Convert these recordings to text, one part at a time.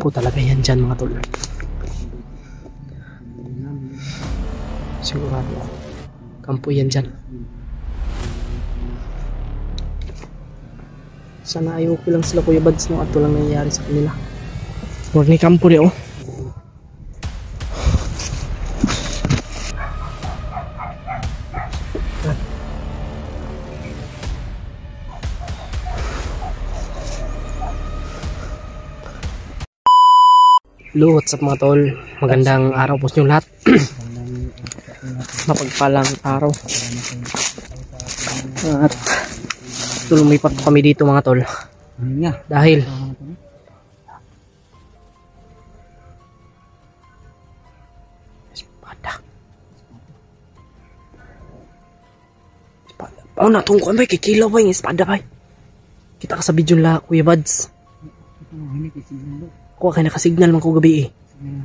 kampo talaga yan dyan mga tol. Sigurado ako. Kampo yan dyan. Sana ay okay lang sila Kuya Bads no, at walang nangyayari sa kanila. Huwag ni kampo rin oh. Hello, what's up mga tol? Magandang araw po sa inyo lahat. Mapagpalang araw. At lumipat po kami dito mga tol. Dahil espada. Oh, natungkuan ba? Kikilaw ba yung espada ba? Kita ka sa video nila Kuya Bads. Kuha kayo nakasignal man ko gabi eh.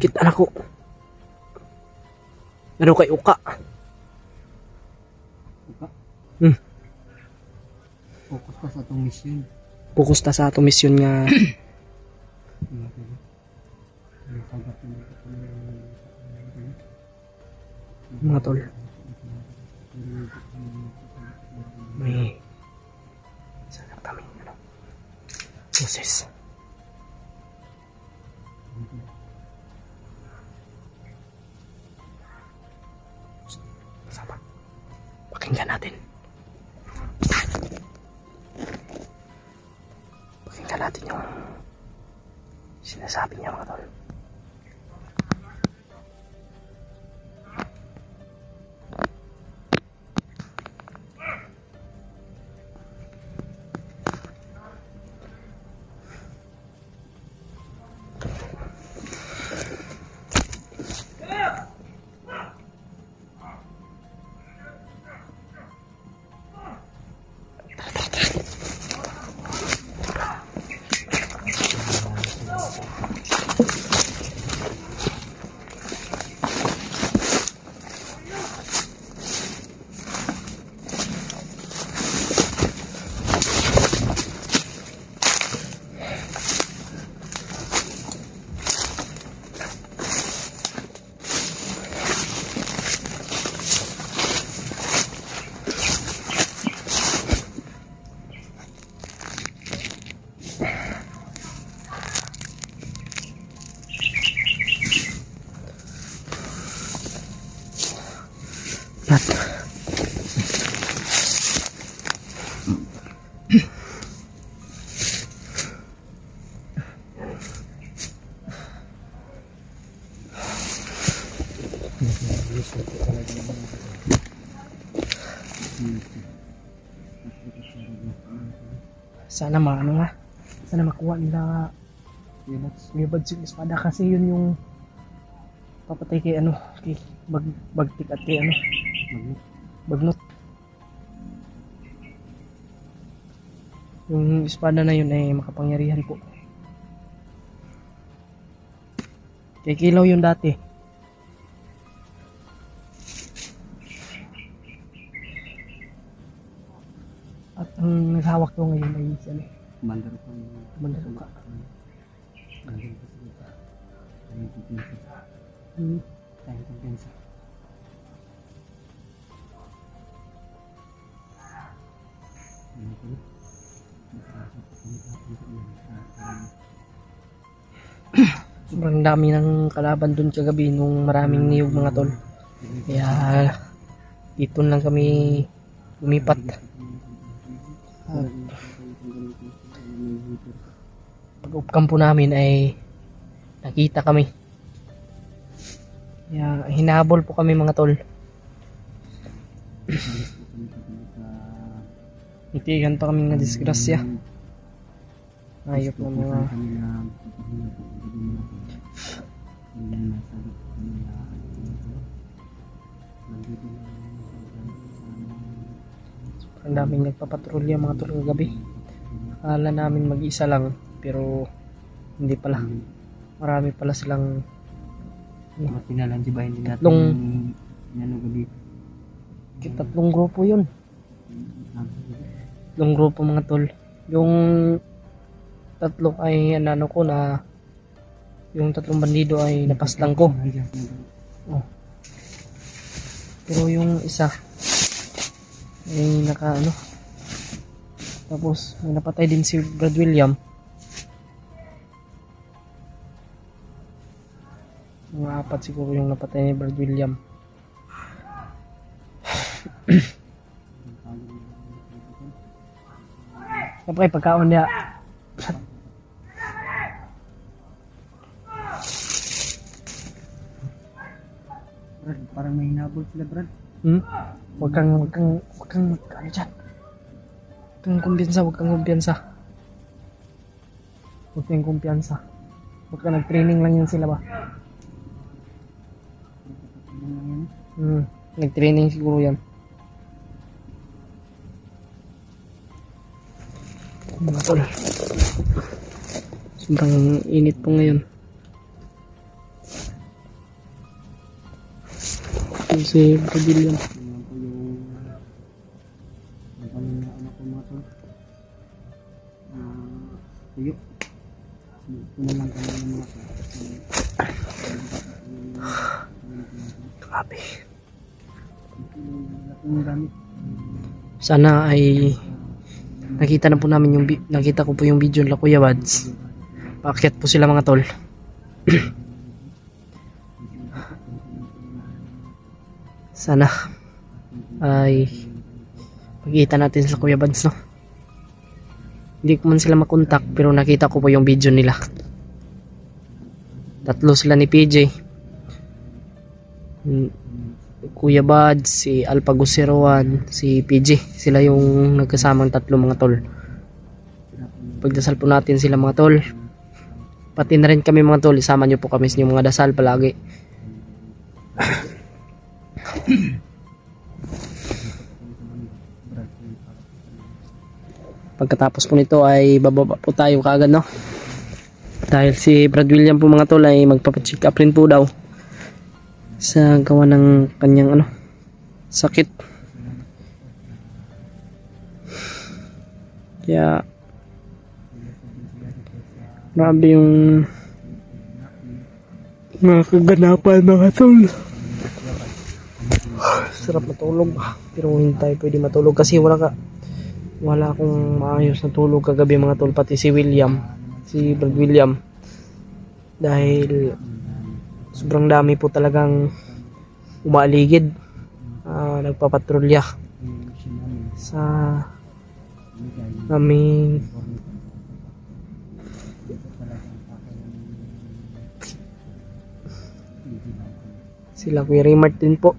Kita na ko. Ano kay Uka? Fokus pa sa atong mission. Fokus ta sa atong mission nga. Mga tol. May sana kami ano. Boses. Sama. Pakinggan natin. Pakinggan natin yung sinasabi niya mga tol. Yan. Sana maano nga. Sana makuha nila Kuya Bads yung espada kasi yun yung papatay kay ano, kay bagtik at kay ano, bagnot. Yung espada na yun ay makapangyarihan po. Kay Kilaw yun dati. At ang naghawak ko ngayon ay ano, Mandaruka. Sobrang dami ng kalaban dun kagabi nung maraming niyog mga tol. Kaya dito lang kami lumipat. Pag-upkampo namin ay nakita kami. Kaya hinabol po kami mga tol. Itigan pa kami ng disgrasya. Ayop na mga ang daming nagpapatrolya mga tol kagabi. Akala namin mag-isa lang pero hindi pala. Marami pala silang tatlong grupo yun. Tatlong grupo mga tol. Yung tatlo ay ano ko na Yung tatlong bandido ay napaslang ko. Oh. Pero yung isa ay naka ano. Tapos may napatay din si Brad William. Mga 4 siguro yung napatay ni Brad William. Kapag pagkaon niya. Brad, parang may hinabol sila, Brad. Wag kang ano dyan. Huwag kang kumpiyansa. Huwag kang kumpiyansa. Huwag ka nag-training lang yun sila ba? Nag-training siguro yan. Mga tol. Sobrang init po ngayon. Si Pavilion. Ayan po yung kanina anak ko mga tol. Tuyo. Ito na lang kami ng mga tol. Grabe. Yung gamit. Sana ay nakita na po namin nakita ko po yung video nila Kuya Wads. Paakyat po sila mga tol. Sana ay makita natin sa Kuya Wads, no? Hindi ko man sila makontak pero nakita ko po yung video nila. Tatlo sila ni PJ. Kuya Bad, si Alpha 01, si PJ. Sila yung nagkasamang tatlo mga tol. Pagdasal po natin sila mga tol. Pati na rin kami mga tol. Isama nyo po kami sa inyong mga dasal palagi. Pagkatapos po nito ay bababa po tayo kaagad, no? Dahil si Brad William po mga tol ay magpapacheck up rin po daw sa gawa ng kanyang sakit. Kaya grabe yung mga kaganapan mga tol. Sarap matulog pero hindi tayo pwede matulog kasi wala akong maayos na tulog kagabi mga tol, pati si Brad William, dahil sobrang dami po talagang umaaligid, nagpapatrolya sa aming sila Kuya Raymart din po.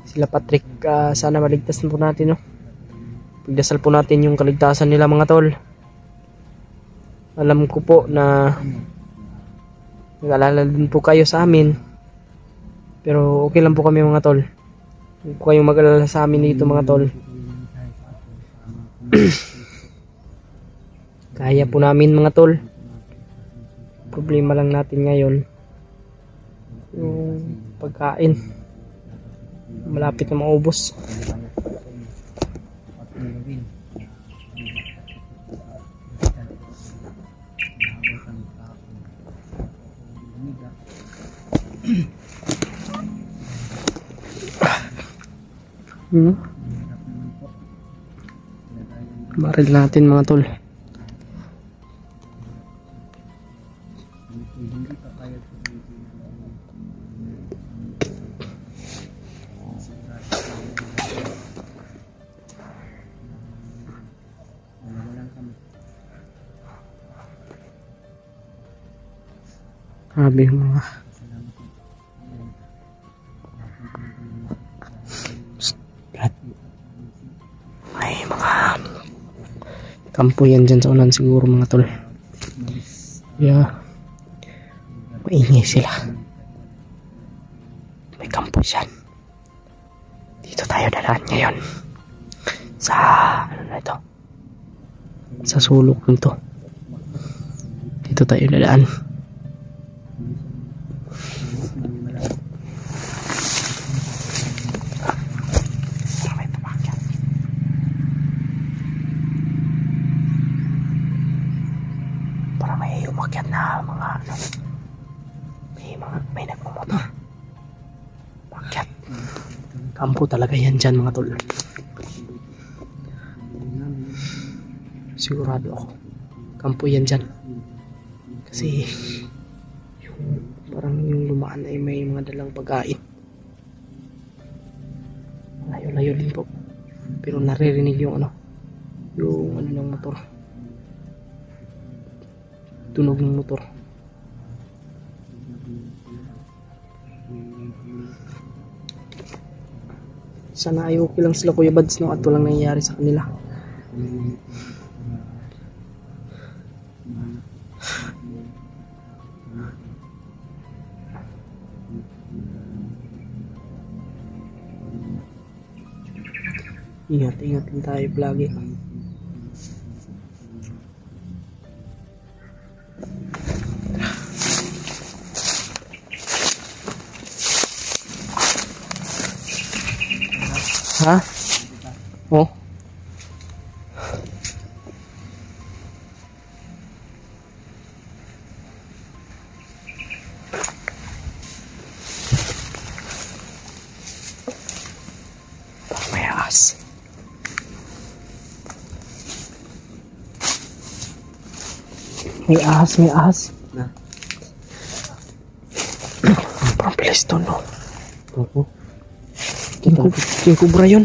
Sila Patrick, sana maligtas po natin, no? Pagdasal po natin yung kaligtasan nila mga tol. Alam ko po na nag-alala din po kayo sa amin, pero okay lang po kami mga tol. Huwag po kayong mag-alala sa amin dito mga tol. Kaya po namin mga tol. Problema lang natin ngayon yung pagkain, malapit na maubos. Baril natin mga tol. Grabe mga may mga kampo yan dyan sa unan siguro mga tol. Yeah, maingay sila. May kampo yan. Dito tayo dalaan ngayon sa ito, sa sulok nito. Dito tayo dalaan. Kampo talaga yan dyan mga tol. Sigurado ako. Kampo yan dyan. Kasi yung parang yung lumaan ay may mga dalang pagkain. Layo-layo din po. Pero naririnig yung ano ng motor. Tunog ng motor. Sana ay okay lang sila Kuya Bads, no? At walang nangyayari sa kanila. Ingat din tayo lagi. Ha? Oh. May ahas. May ahas. Na. Ang bilis to, no? Oo. King Cobra yun.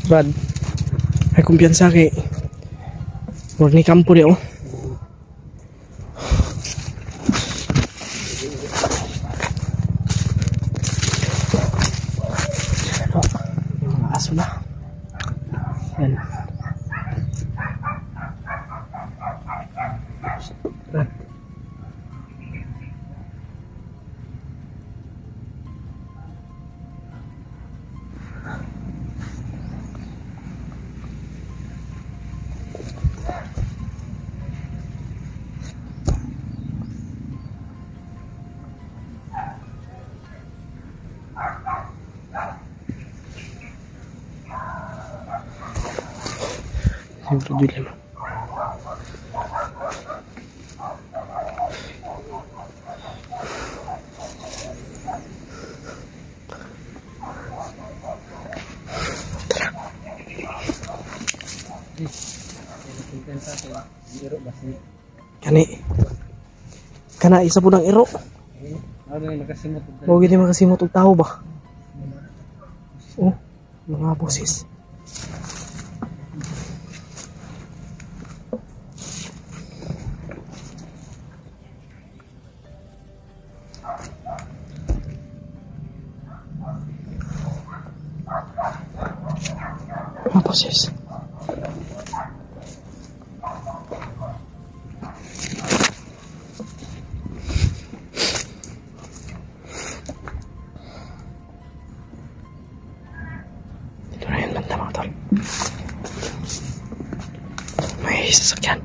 Brad, ay kumpiyansa kay huwag ni kampo di oh. Yung mga aso na yan. Brad, sin problema. Kana isa po ng iro. Huwag hindi makasimot og tao ba? Oh, mga boses. Mga boses. May sasakyan.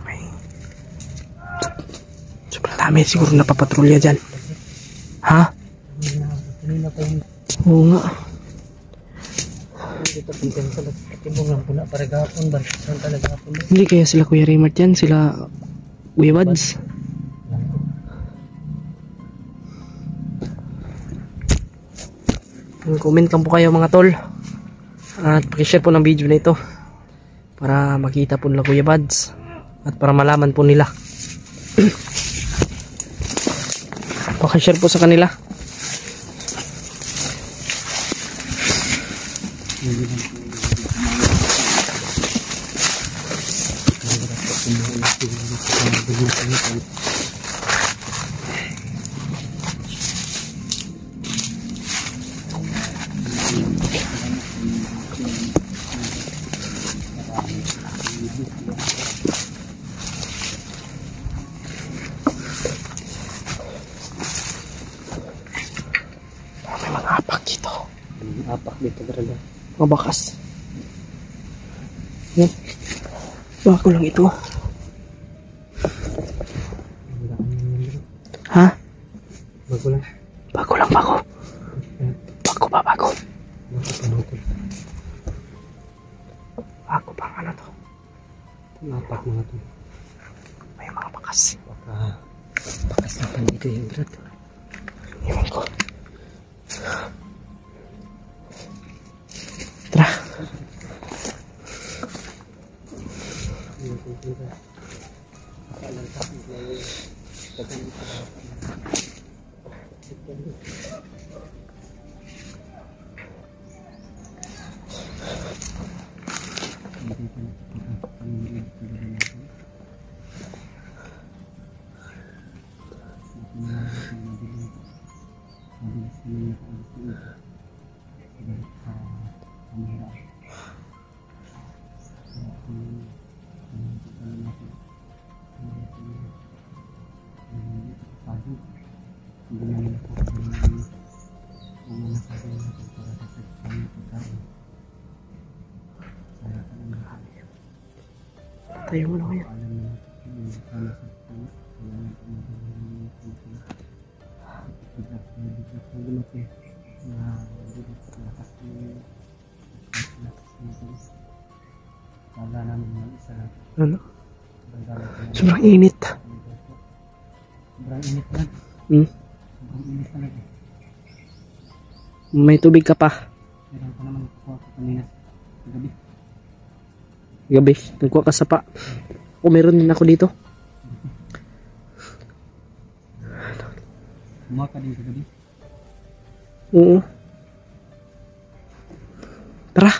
May sobrang dami siguro napapatrolya dyan. Ha? Oo nga. Hindi kaya sila Kuya Raymart yan, sila Kuya Bads. Comment lang po kayo mga tol at pakishare po ng video na ito para makita po nila Kuya Bads at para malaman po nila. Pakishare po sa kanila. Apak dito talaga. Mga bakas. Yan. Bago lang ito. Ha? Bago lang. Bago lang, bago. Bago pa, bago. Bago pa, ano to? Apak mga to. May mga bakas. Bakas na pa dito yung brad. Ewan ko. Tara. Tayo mo na kaya. Ano? Sobrang init. Sobrang init na. Sobrang init talaga. May tubig ka pa. Meron pa naman kukuha ko kanina sa gabi. Gabi, nagkuha ka sa pa. O meron din ako dito. Kumuha ka din sa gabi. Oo. Tara.